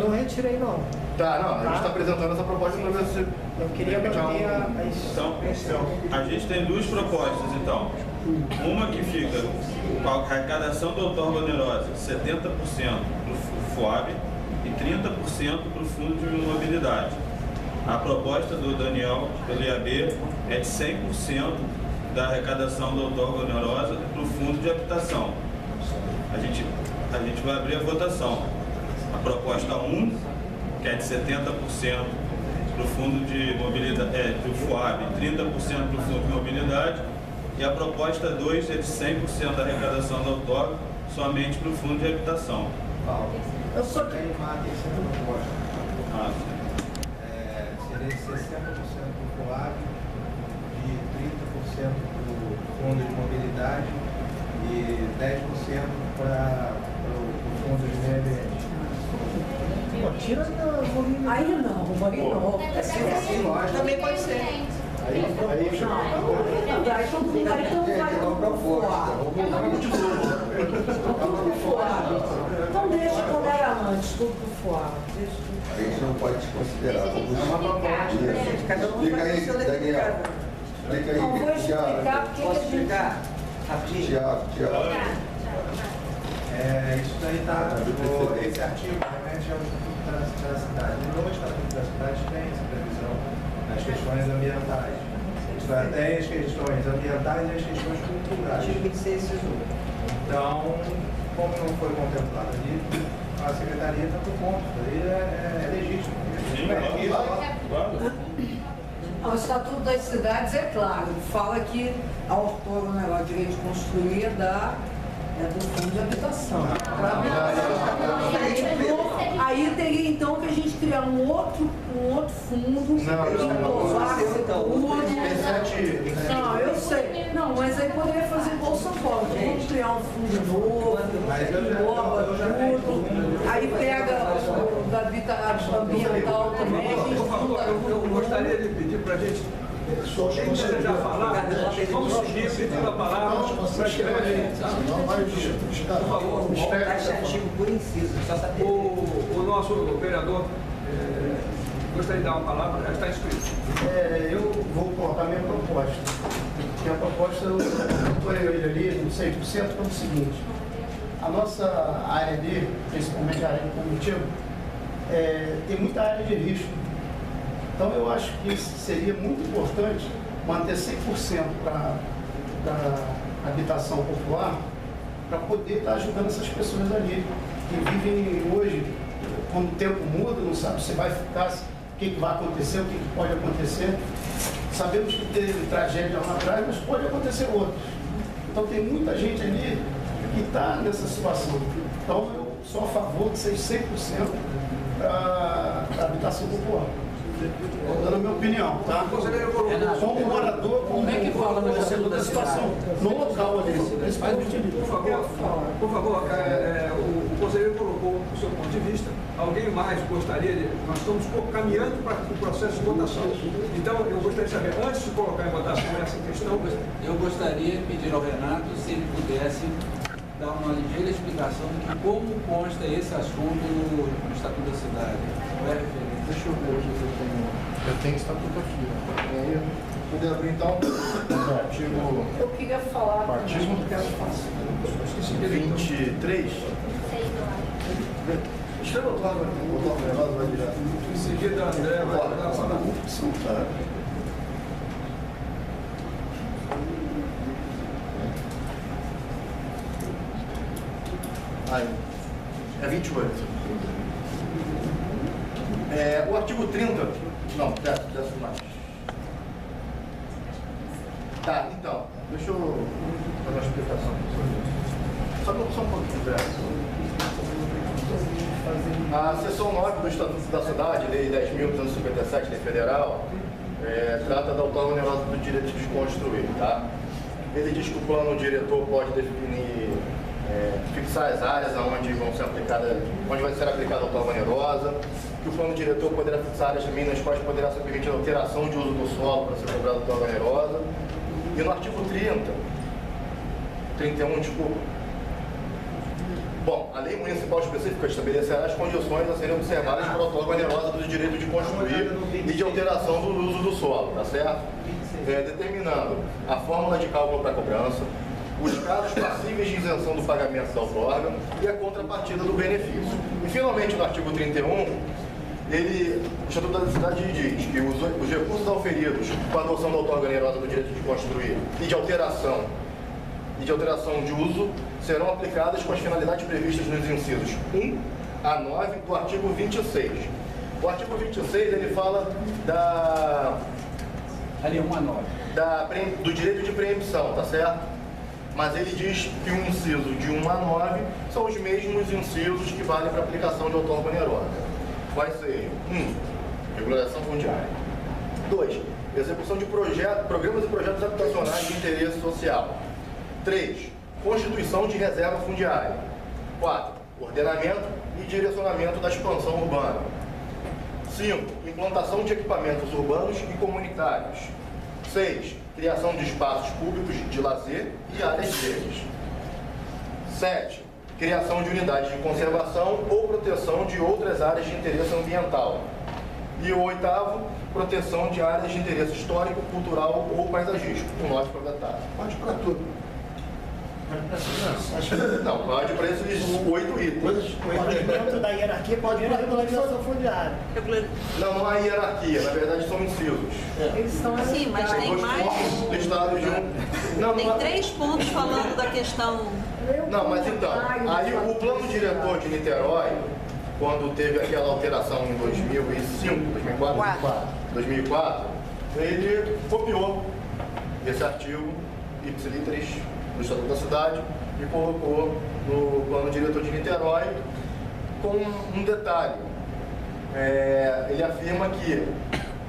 não retirei não. Tá, não, a gente está apresentando essa proposta para ver se... Eu queria manter Então, a gente tem duas propostas, então. Uma que fica com a arrecadação da outorga onerosa, 70% para o FOAB e 30% para o Fundo de Mobilidade. A proposta do Daniel, pelo IAB, é de 100% da arrecadação da outorga onerosa para o Fundo de Habitação. A gente vai abrir a votação. A proposta 1, que é de 70% para o Fundo de Mobilidade, do FOAB, 30% para o Fundo de Mobilidade, e a proposta 2 é de 100% da arrecadação da outorga somente para o Fundo de Habitação. Eu só Tem uma terceira proposta. Seria 60% para o FOAB, de 30% para o Fundo de Mobilidade e 10% para o Fundo de Meio Ambiente. Pô, tira da volume. Aí não, não. Também pode ser. Aí então vai pro FOAB. Então deixa quando era antes, tudo pro FOAB. A gente não pode desconsiderar. Cada um Explica faz aí, o seu Daniel. delegado. Explica aí, Não vou explicar porque Posso a gente... explicar? Rapidinho. Tiago. Isso daí está, esse artigo remete ao Estatuto da Cidade. No Estatuto da Cidade tem essa previsão nas questões ambientais. Tem as questões ambientais e as questões culturais. Artigo 26, inciso 1. Então, como não foi contemplado ali, a Secretaria está por conta. Isso aí é legítimo. Claro. O Estatuto das Cidades é claro, fala que a outorga, o direito de construir é do Fundo de Habitação. Aí teria então que a gente criar um outro fundo, Não, eu sei. Não, mas aí poderia fazer igual São Paulo. Vamos criar um fundo novo, engloba tudo. Aí pega o da habitação ambiental também. Eu gostaria de pedir para a gente, quem desejar falar, vamos seguir pedindo a palavra para escrever. Por favor, Esse artigo por inciso, só saber. o nosso vereador gostaria de dar uma palavra, já está inscrito. Eu vou colocar minha proposta. Minha proposta, eu apoio ele ali no 100% pelo seguinte: a nossa área D, principalmente a área de combustível, tem muita área de risco. Então eu acho que seria muito importante manter 100% para habitação popular, para poder estar ajudando essas pessoas ali, que vivem hoje, quando o tempo muda, não sabe se vai ficar, o que vai acontecer, o que pode acontecer. Sabemos que teve tragédia lá atrás, mas pode acontecer outras. Então tem muita gente ali que está nessa situação. Então eu sou a favor de ser 100% para a habitação popular. Dando a minha opinião, tá? Como morador, como é que fala no centro da situação, no local ali, principalmente ali. Por favor, o conselheiro colocou o seu ponto de vista. Alguém mais gostaria de... Nós estamos caminhando para o processo de votação. Então, eu gostaria de saber, antes de colocar em votação essa questão... Eu gostaria de pedir ao Renato, se ele pudesse, dar uma ligeira explicação de como consta esse assunto no Estatuto da Cidade. Qual é a referência? Deixa eu ver se eu tenho estatuto aqui. Aí, poder abrir então o artigo. Eu queria falar. O artigo 23. Escreva o lado, vai virar. Em seguida, André vai dar a palavra. Aí. É 28. O artigo 30. Não, desce mais. Tá, então, deixa eu fazer uma explicação. Só um pouquinho, Zé. A seção 9 do Estatuto da Cidade, Lei 10.257, Lei Federal, trata da outorga onerosa do direito de construir, tá? Ele diz que o plano diretor pode definir, fixar as áreas onde vai ser aplicada a outorga onerosa, que o plano diretor poderá fixar áreas também nas quais poderá ser permitida alteração de uso do solo para ser cobrada a outorga onerosa. E no artigo 31, desculpa, Bom, a lei municipal específica estabelecerá as condições a serem observadas para a outorga onerosa do direito de construir e de alteração do uso do solo, tá certo? Determinando a fórmula de cálculo para a cobrança, os casos passíveis de isenção do pagamento da outorga e a contrapartida do benefício. E, finalmente, no artigo 31, o Estatuto da Cidade diz que os recursos auferidos com a adoção da outorga onerosa do direito de construir e de alteração de uso serão aplicadas com as finalidades previstas nos incisos 1 a 9 do artigo 26. O artigo 26, ele fala Ali, 1 a 9. do direito de preempção, tá certo? Mas ele diz que o inciso de 1 a 9 são os mesmos incisos que valem para a aplicação de outorga onerosa. Quais sejam? 1. Regulação fundiária. 2. Execução de programas e projetos habitacionais de interesse social. 3. Constituição de reserva fundiária. 4. Ordenamento e direcionamento da expansão urbana. 5. Implantação de equipamentos urbanos e comunitários. 6. Criação de espaços públicos de lazer e áreas verdes. 7. Criação de unidades de conservação ou proteção de outras áreas de interesse ambiental. E o 8º, proteção de áreas de interesse histórico, cultural ou paisagístico. O 9 para vetar. Pode para tudo. Não, pode para esses 8 itens. Pode dentro da hierarquia, pode ir para a regularização fundiária. Não há hierarquia, na verdade são incisos. Eles estão Sim, mas tem Dois mais. pontos listados de um. Tem 3 pontos falando da questão. Não, mas então, aí o plano diretor de Niterói, quando teve aquela alteração em 2004, ele copiou esse artigo, ipsiliteris, do Estatuto da Cidade, e colocou no plano diretor de Niterói com um detalhe. Ele afirma que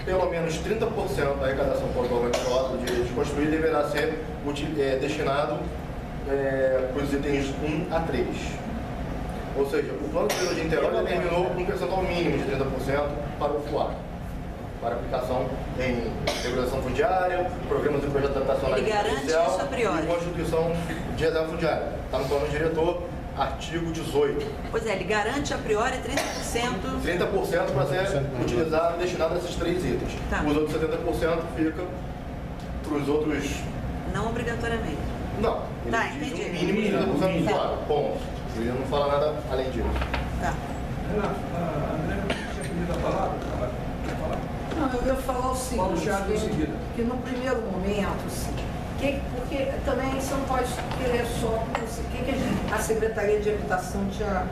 pelo menos 30% da arrecadação por outorga onerosa do direito de construir deverá ser destinado para os itens 1 a 3. Ou seja, o plano diretor de Niterói determinou um percentual mínimo de 30% para o FUAP, para aplicação em regulação fundiária, programas e projetos habitacionais Ele garante isso a priori. e constituição de reserva fundiária. Está no plano diretor, artigo 18. Pois é, ele garante a priori 30%. 30% para ser utilizado e destinado a esses 3 itens. Tá. Os outros 70% fica para os outros. Não obrigatoriamente. Não, ele Tá, diz entendi. um mínimo de 30% do salário. Ponto. Ele não fala nada além disso. Tá. Renato, a André tinha pedido a palavra? Quer falar? Não, eu ia falar o Paulo seguinte, Chaves em seguida. que no primeiro momento, sim, porque também você não pode querer só, a Secretaria de Habitação tinha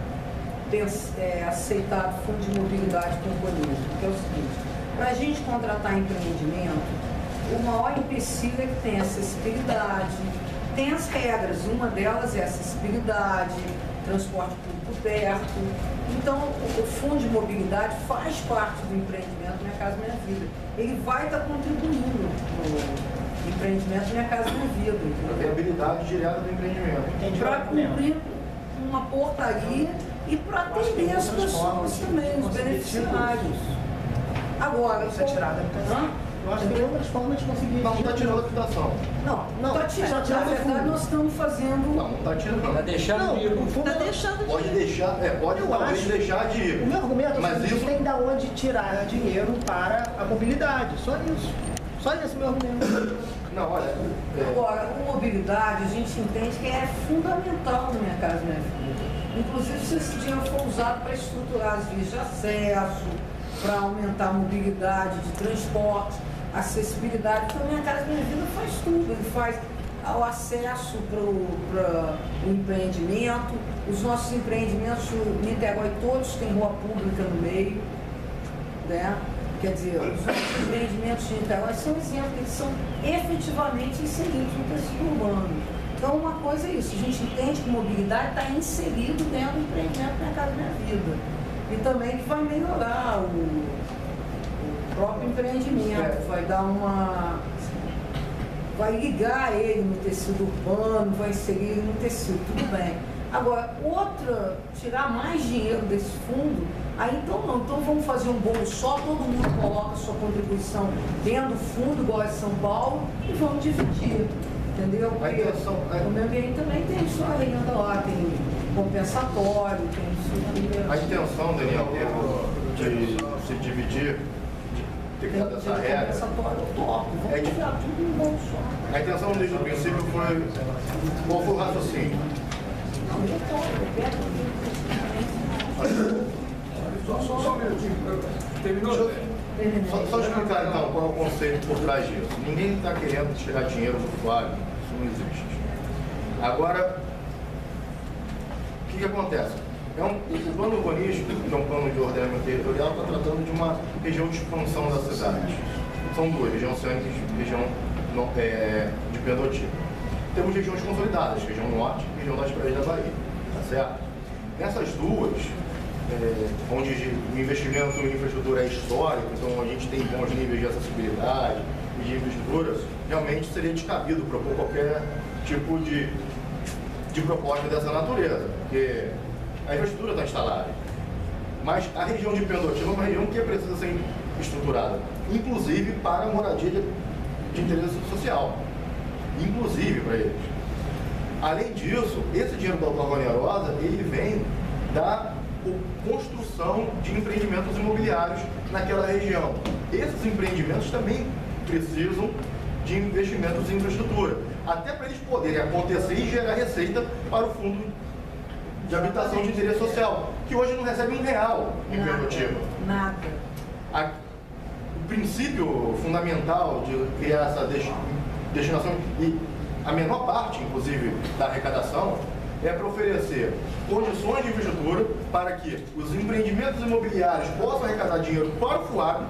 aceitado fundo de mobilidade com o urbanismo, que é o seguinte, para a gente contratar empreendimento, o maior empecilho é que tem acessibilidade, tem as regras, uma delas é acessibilidade, transporte público perto. Então, o fundo de mobilidade faz parte do empreendimento Minha Casa Minha Vida. Ele vai estar contribuindo no empreendimento Minha Casa Minha Vida. A viabilidade direta do empreendimento. Para cumprir uma portaria e para atender as pessoas também, os beneficiários. Agora, Isso é tirado da habitação. Eu acho que tem outras formas de conseguir. Não está tirando a habitação. Não, está tirando. Na verdade, nós estamos fazendo. Não está tirando. Está deixando Não, de ir. o fundo. Está deixando de Pode deixar, pode Eu talvez acho- deixar de ir. O meu argumento é Mas que isso tem de onde tirar dinheiro para a mobilidade. Só isso. Só esse meu argumento. Não, olha. Agora, a mobilidade, a gente entende que é fundamental na Minha Casa Minha Vida. Inclusive, se esse dinheiro for usado para estruturar as vias de acesso, para aumentar a mobilidade de transporte, acessibilidade, então Minha Casa Minha Vida faz tudo. Ele faz o acesso para o empreendimento, os nossos empreendimentos, Niterói, todos têm rua pública no meio, né? Quer dizer, os nossos empreendimentos de Niterói são exemplos, eles são efetivamente inseridos no tecido urbano. Então, uma coisa é isso, a gente entende que mobilidade está inserido dentro do empreendimento Minha Casa Minha Vida. E também que vai melhorar o próprio empreendimento, vai dar uma... vai ligar ele no tecido urbano, vai inserir ele no tecido, tudo bem. Agora, tirar mais dinheiro desse fundo, aí então não, então vamos fazer um bolo só, todo mundo coloca a sua contribuição dentro do fundo, igual é São Paulo, e vamos dividir, entendeu? Porque o meio ambiente também tem sua renda lá, tem compensatório, tem isso. A intenção, Daniel, de se dividir, de ter criado essa regra, é de, a intenção desde o princípio foi, qual foi o raciocínio? Só um minutinho. Terminou? Só explicar então qual é o conceito por trás disso. Ninguém está querendo tirar dinheiro do Flávio, isso não existe. Agora, o que acontece? O plano urbanístico, que é um plano de ordenamento territorial, está tratando de uma região de expansão da cidade. São duas, região centro e região de Pedrotiba. Temos regiões consolidadas, região norte e região das praias da Bahia. Tá certo? Nessas duas, onde o investimento em infraestrutura é histórico, então a gente tem bons níveis de acessibilidade e de infraestrutura, realmente seria descabido propor qualquer tipo de proposta dessa natureza, porque a infraestrutura está instalada. Mas a região de Pedrotiba é uma região que precisa ser estruturada, inclusive para a moradia de interesse social, inclusive para eles. Além disso, esse dinheiro da outorga onerosa, ele vem da construção de empreendimentos imobiliários naquela região. Esses empreendimentos também precisam de investimentos em infraestrutura, até para eles poderem acontecer e gerar receita para o fundo de habitação de interesse social, que hoje não recebe R$1 em Pedrotiba. Nada. O princípio fundamental de criar essa destinação, e a menor parte, inclusive, da arrecadação, é para oferecer condições de infraestrutura para que os empreendimentos imobiliários possam arrecadar dinheiro para o FUAB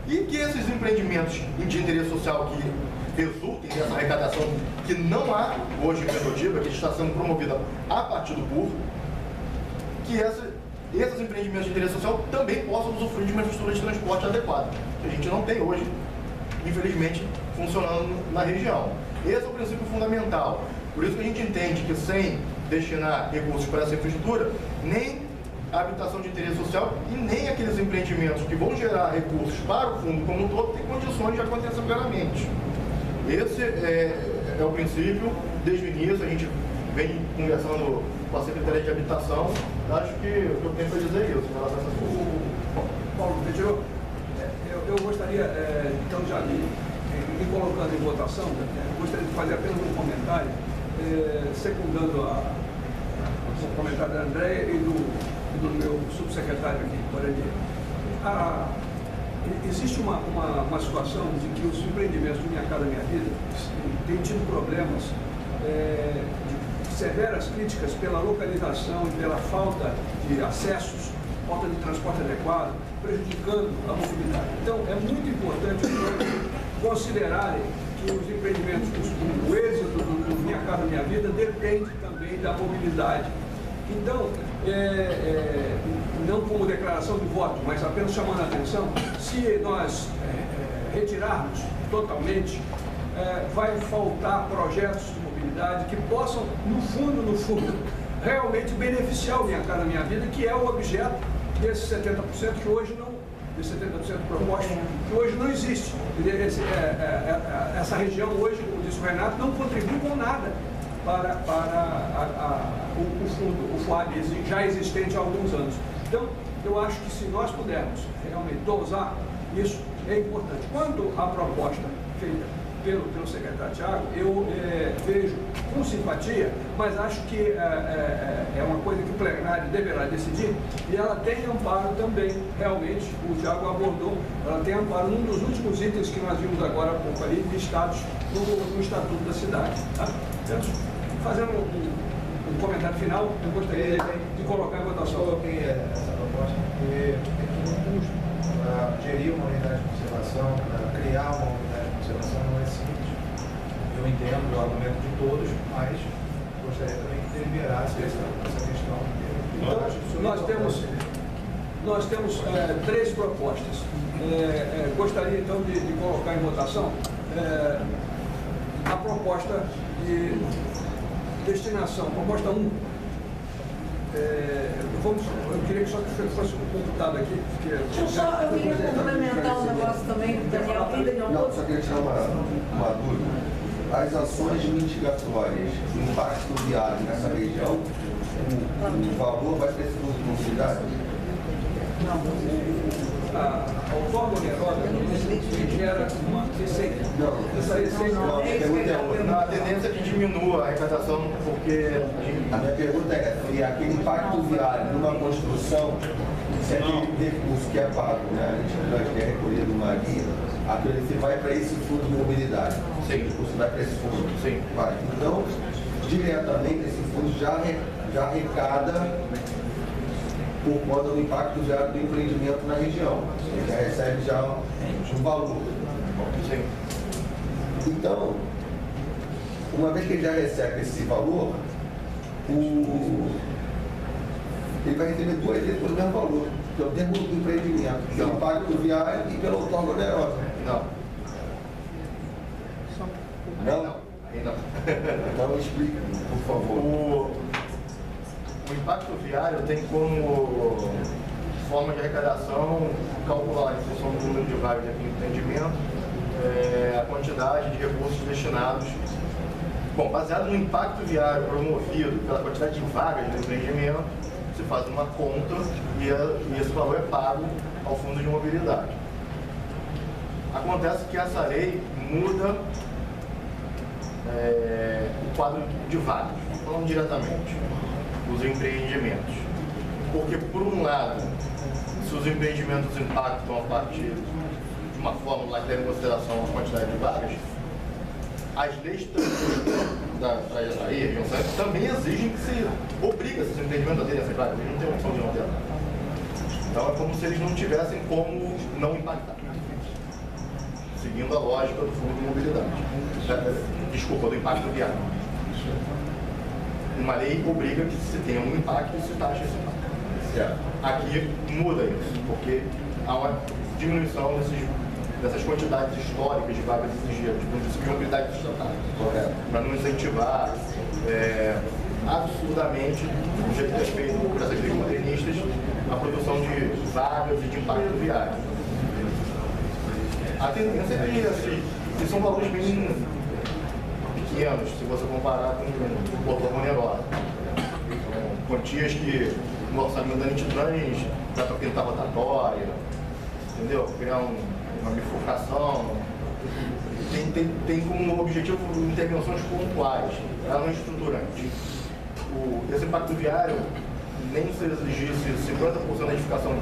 e que esses empreendimentos de interesse social que resultem dessa arrecadação que não há hoje em Pedrotiba, que está sendo promovida a partir do PUR, que esses empreendimentos de interesse social também possam usufruir de uma infraestrutura de transporte adequada, que a gente não tem hoje, infelizmente, funcionando na região. Esse é o princípio fundamental. Por isso que a gente entende que sem destinar recursos para essa infraestrutura, nem a habitação de interesse social e nem aqueles empreendimentos que vão gerar recursos para o fundo como um todo têm condições de acontecer plenamente. Esse é o princípio. Desde o início a gente vem conversando com a Secretaria de Habitação. Acho que o que eu tenho para dizer é isso em relação a essa coisa. Paulo, retirou? Eu gostaria, então, já me colocando em votação, gostaria de fazer apenas um comentário, secundando o comentário da Andréia e do meu subsecretário aqui, Guarani. Existe uma situação de que os empreendimentos do Minha Casa Minha Vida têm tido problemas de severas críticas pela localização e pela falta de acessos, falta de transporte adequado, prejudicando a mobilidade. Então, é muito importante considerarem que os empreendimentos, o êxito do Minha Casa Minha Vida depende também da mobilidade. Então, não como declaração de voto, mas apenas chamando a atenção, se nós retirarmos totalmente, vai faltar projetos de mobilidade que possam, no fundo, realmente beneficiar o Minha Casa Minha Vida, que é o objeto desses 70% que hoje não, desses 70% proposto, que hoje não existe. Essa região hoje, como disse o Renato, não contribui com nada para o fundo, o FUAB, já existente há alguns anos. Então, eu acho que se nós pudermos realmente dosar isso, é importante. Quando a proposta feita pelo secretário Thiago, eu vejo com simpatia, mas acho que é uma coisa que o plenário deverá decidir, e ela tem amparo também, realmente, o Thiago abordou, ela tem amparo num dos últimos itens que nós vimos agora há pouco ali, listados no Estatuto da Cidade. Tá? Fazendo um comentário final, eu gostaria de colocar em votação. Eu coloquei essa proposta porque tem um custo para gerir uma unidade de conservação, para criar uma unidade de conservação, não é simples. Eu entendo o argumento de todos, mas gostaria também que deliberasse essa questão. Então, nós temos 3 propostas. Gostaria então de colocar em votação a proposta de destinação, proposta 1. Eu queria que só fosse computado aqui. Eu queria complementar um negócio também, Daniel. Não, só queria tirar uma dúvida. as ações mitigatórias do impacto viário nessa região, o valor vai para esse fundo de mobilidade? A outorga onerosa gera uma receita. Não, Essa receita não, a pergunta é outra. A tendência é que diminua a arrecadação, porque A minha pergunta é, se aquele impacto viário numa construção, se aquele recurso que é pago, né, que é recolhido numa guia, aquele que vai para esse fundo de mobilidade. Sim. O recurso vai para esse fundo. Sim. Vai. Então, diretamente esse fundo já arrecada por conta do impacto viário do empreendimento na região. Ele já recebe já um valor. sim, Então, uma vez que ele já recebe esse valor, ele vai receber duas vezes pelo mesmo valor, pelo mesmo empreendimento, pelo impacto viário e pela outorga onerosa. não. Não? Aí não. Então explica, por favor. O impacto viário tem como forma de arrecadação calcular, em função do número de vagas de empreendimento, a quantidade de recursos destinados. Bom, baseado no impacto viário promovido pela quantidade de vagas do empreendimento, se faz uma conta e esse valor é pago ao fundo de mobilidade. Acontece que essa lei muda o quadro de vagas, não diretamente, dos empreendimentos. Porque, por um lado, se os empreendimentos impactam a partir de uma fórmula que leva em consideração a quantidade de vagas, as leis da região também exigem que se obriga esses empreendimentos a terem essas vagas, eles não têm opção de não ter. Então é como se eles não tivessem como não impactar, seguindo a lógica do fundo de mobilidade. Desculpa, do impacto viário. Uma lei obriga que se tenha um impacto e se taxa esse impacto. Aqui muda isso, porque há uma diminuição dessas quantidades históricas de vagas exigidas, de princípio de mobilidade sustentável, para não incentivar absurdamente, do jeito que é feito por essas leis modernistas, a produção de vagas e de impacto viário. A tendência é que são valores bem pequenos, se você comparar com o outorga onerosa. Quantias que no orçamento da Nititrans dá para pintar rotatória, entendeu? Criar uma bifurcação. Tem como objetivo intervenções pontuais, ela não é estruturante. Esse impacto viário, nem se exigisse 50% da edificação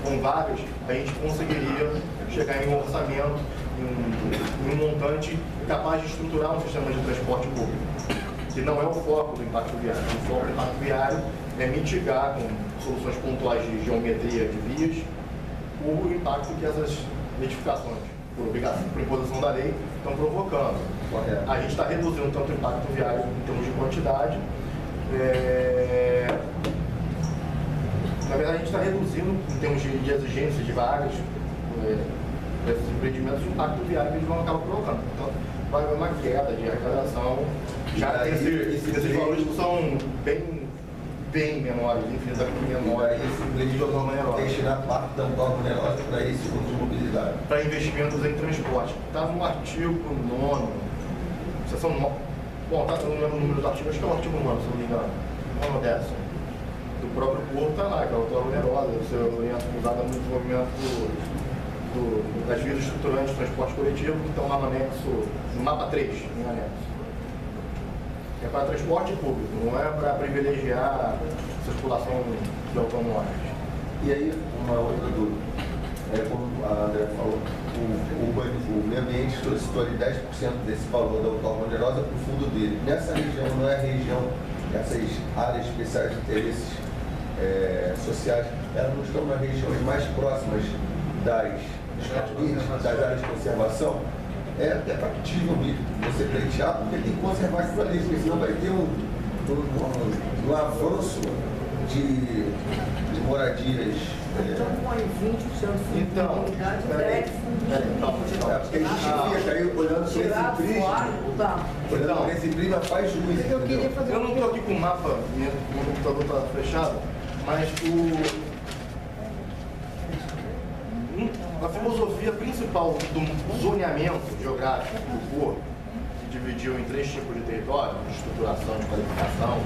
com vagas, a gente conseguiria chegar em um orçamento, em um montante capaz de estruturar um sistema de transporte público, que não é o foco do impacto viário. O foco do impacto viário é mitigar com soluções pontuais de geometria de vias o impacto que essas edificações, por obrigação, por imposição da lei, estão provocando. A gente está reduzindo tanto o impacto viário em termos de quantidade, na verdade a gente está reduzindo em termos de exigência de vagas desses empreendimentos, o impacto viário que eles vão acabar provocando. Então vai haver uma queda de arrecadação, já esses valores que são bem menores, infinitamente menores. Esse empreendimento vai destinar parte da outorga onerosa para esse fundo de mobilidade. Para investimentos em transporte. Está no artigo 9º, seção 9. Bom, tá, não lembro o número do artigo, acho que é o artigo 9º, se não me engano. 9º. Do próprio corpo está lá, que é a outorga onerosa, usada no desenvolvimento das vias estruturantes de transporte coletivo, que estão lá no anexo, no mapa 3, em anexo. É para transporte público, não é para privilegiar a circulação de automóveis. E aí, uma outra dúvida. Como a André falou, o meio ambiente solicitou ali 10% desse valor da outorga onerosa para o fundo dele. Nessa região, não é a região, essas áreas especiais de interesses sociais, elas não estão nas regiões mais próximas das áreas de conservação? É até factível mesmo você pleitear, porque tem que conservar aquilo ali, porque senão vai ter um avanço de moradias. Então põe 20% fundo de mobilidade e 10% fundo porque a gente fica aí olhando para esse prisma, olhando para esse prisma faz juízo. Eu não estou aqui com o mapa, meu computador está fechado, mas a filosofia principal do zoneamento geográfico do corpo dividiu em 3 tipos de território, de estruturação, de qualificação,